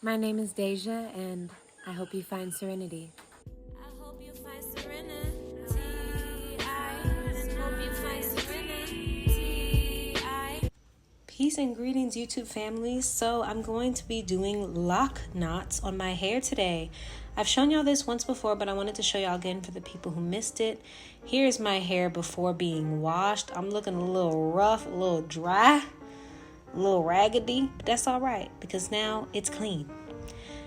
My name is Deja, and I hope you find serenity. I hope you find serenity. I hope you find serenity. Peace and greetings, YouTube family. So I'm going to be doing lock knots on my hair today. I've shown y'all this once before, but I wanted to show y'all again for the people who missed it. Here's my hair before being washed. I'm looking a little rough, a little dry, a little raggedy, but that's all right because now it's clean.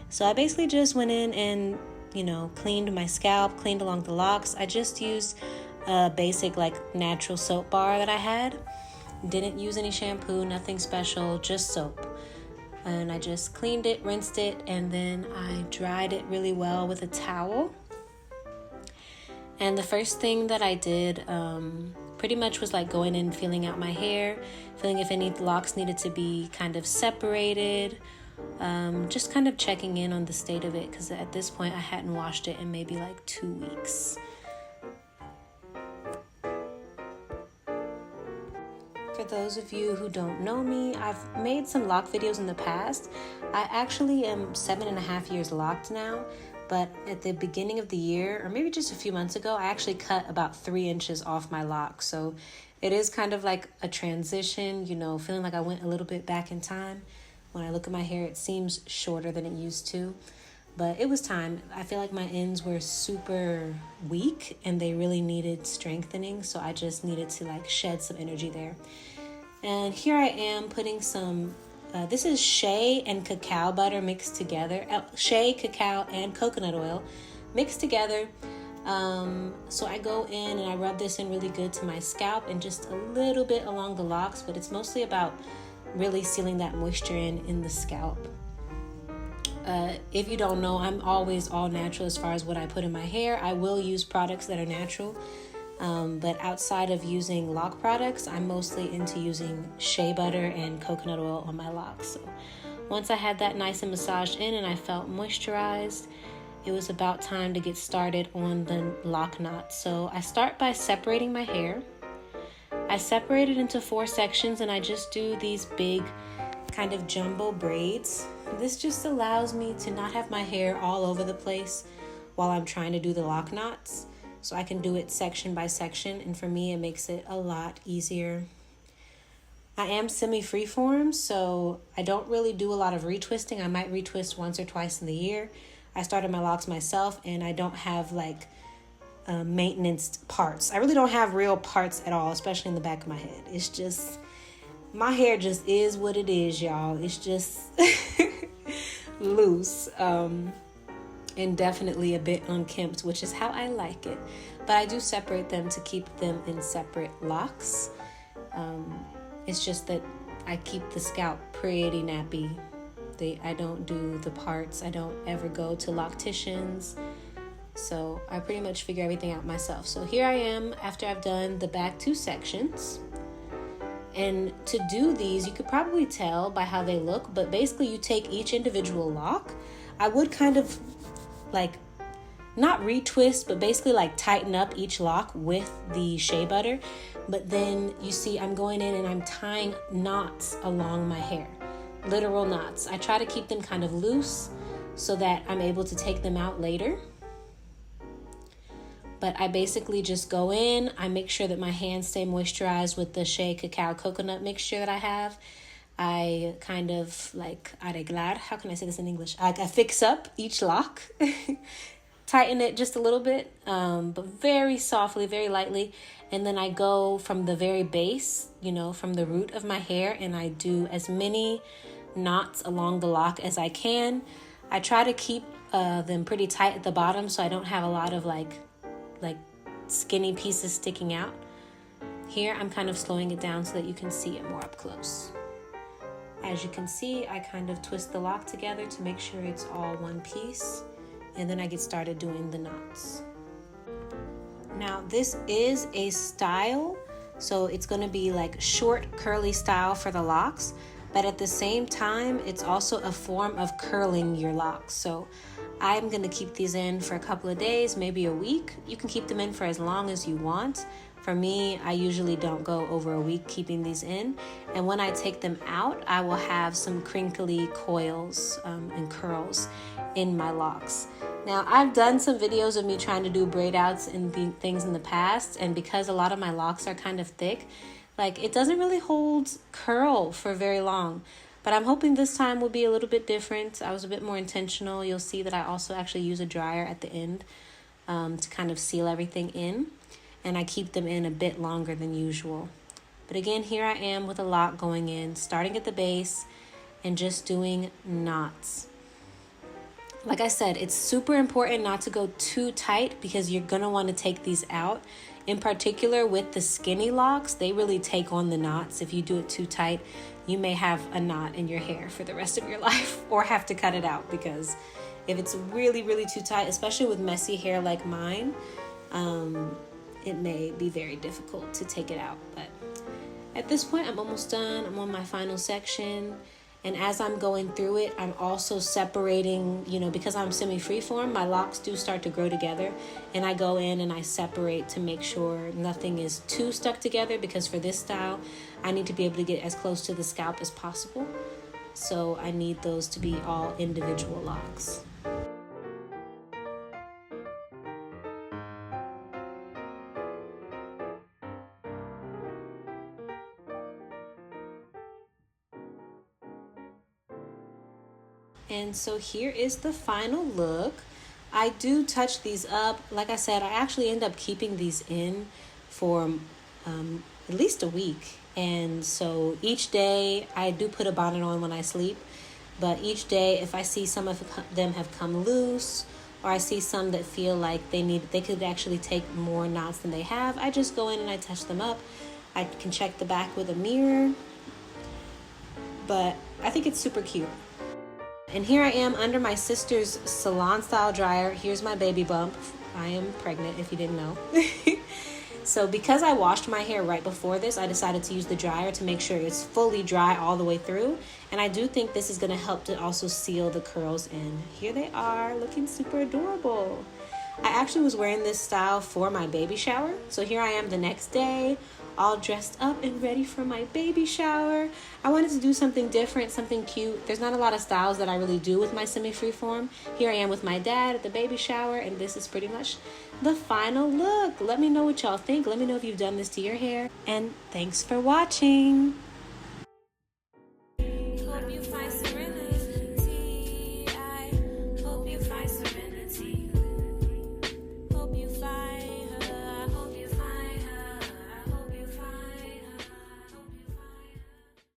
So I basically just went in and, cleaned my scalp, cleaned along the locks. I just used a basic natural soap bar that I had. Didn't use any shampoo, nothing special, just soap. And I just cleaned it, rinsed it, and then I dried it really well with a towel. And the first thing that I did pretty much was going in, feeling out my hair, feeling if any locks needed to be kind of separated, just kind of checking in on the state of it, because at this point I hadn't washed it in maybe 2 weeks. For those of you who don't know me, I've made some lock videos in the past. I actually am 7.5 years locked now, but at the beginning of the year, or maybe just a few months ago, I actually cut about 3 inches off my lock. So it is kind of like a transition, feeling like I went a little bit back in time. When I look at my hair, it seems shorter than it used to, but it was time. I feel like my ends were super weak and they really needed strengthening, so I just needed to shed some energy there. And here I am putting some, this is shea and cacao butter mixed together, shea, cacao, and coconut oil mixed together. So I go in and I rub this in really good to my scalp and just a little bit along the locks, but it's mostly about really sealing that moisture in the scalp. If you don't know, I'm always all natural as far as what I put in my hair. I will use products that are natural. But outside of using lock products, I'm mostly into using shea butter and coconut oil on my locks. So once I had that nice and massaged in and I felt moisturized, it was about time to get started on the lock knot. So I start by separating my hair. I separate it into 4 sections and I just do these big kind of jumbo braids. This just allows me to not have my hair all over the place while I'm trying to do the lock knots. So I can do it section by section, and for me, it makes it a lot easier. I am semi-freeform, so I don't really do a lot of retwisting. I might retwist once or twice in the year. I started my locks myself, and I don't have maintenance parts. I really don't have real parts at all, especially in the back of my head. It's just, my hair just is what it is, y'all. It's just loose. And definitely a bit unkempt, which is how I like it. But I do separate them to keep them in separate locks. It's just that I keep the scalp pretty nappy. I don't do the parts. I don't ever go to locticians. So I pretty much figure everything out myself. So here I am after I've done the back 2 sections. And to do these, you could probably tell by how they look, but basically you take each individual lock. I would kind of not retwist, but basically tighten up each lock with the shea butter. But then you see I'm going in and I'm tying knots along my hair, literal knots. I try to keep them kind of loose so that I'm able to take them out later. But I basically just go in, I make sure that my hands stay moisturized with the shea cacao coconut mixture that I have. I kind of arreglar, how can I say this in English? I fix up each lock, tighten it just a little bit, but very softly, very lightly. And then I go from the very base, from the root of my hair, and I do as many knots along the lock as I can. I try to keep them pretty tight at the bottom so I don't have a lot of skinny pieces sticking out. Here I'm kind of slowing it down so that you can see it more up close. As you can see, I kind of twist the lock together to make sure it's all one piece, and then I get started doing the knots. Now, this is a style, so it's going to be short curly style for the locks, but at the same time, it's also a form of curling your locks. So I'm going to keep these in for a couple of days, maybe a week. You can keep them in for as long as you want, For me, I usually don't go over a week keeping these in. And when I take them out, I will have some crinkly coils and curls in my locks. Now, I've done some videos of me trying to do braid outs and things in the past. And because a lot of my locks are kind of thick, like it doesn't really hold curl for very long. But I'm hoping this time will be a little bit different. I was a bit more intentional. You'll see that I also actually use a dryer at the end to kind of seal everything in. And I keep them in a bit longer than usual. But again, here I am with a lock going in, starting at the base and just doing knots. Like I said, it's super important not to go too tight because you're going to want to take these out. In particular with the skinny locks, they really take on the knots. If you do it too tight, you may have a knot in your hair for the rest of your life or have to cut it out, because if it's really, really too tight, especially with messy hair like mine, it may be very difficult to take it out. But at this point, I'm almost done. I'm on my final section. And as I'm going through it, I'm also separating, because I'm semi-freeform, my locks do start to grow together. And I go in and I separate to make sure nothing is too stuck together, because for this style, I need to be able to get as close to the scalp as possible. So I need those to be all individual locks. And so here is the final look. I do touch these up. Like I said, I actually end up keeping these in for at least a week. And so each day, I do put a bonnet on when I sleep. But each day, if I see some of them have come loose, or I see some that feel like they could actually take more knots than they have, I just go in and I touch them up. I can check the back with a mirror. But I think it's super cute. And here I am under my sister's salon style dryer. Here's my baby bump. I am pregnant, if you didn't know. So because I washed my hair right before this, I decided to use the dryer to make sure it's fully dry all the way through. And I do think this is going to help to also seal the curls in. Here they are, looking super adorable. I actually was wearing this style for my baby shower. So here I am the next day, all dressed up and ready for my baby shower. I wanted to do something different, something cute. There's not a lot of styles that I really do with my semi-freeform. Here I am with my dad at the baby shower, and this is pretty much the final look. Let me know what y'all think. Let me know if you've done this to your hair. And thanks for watching. Hope you find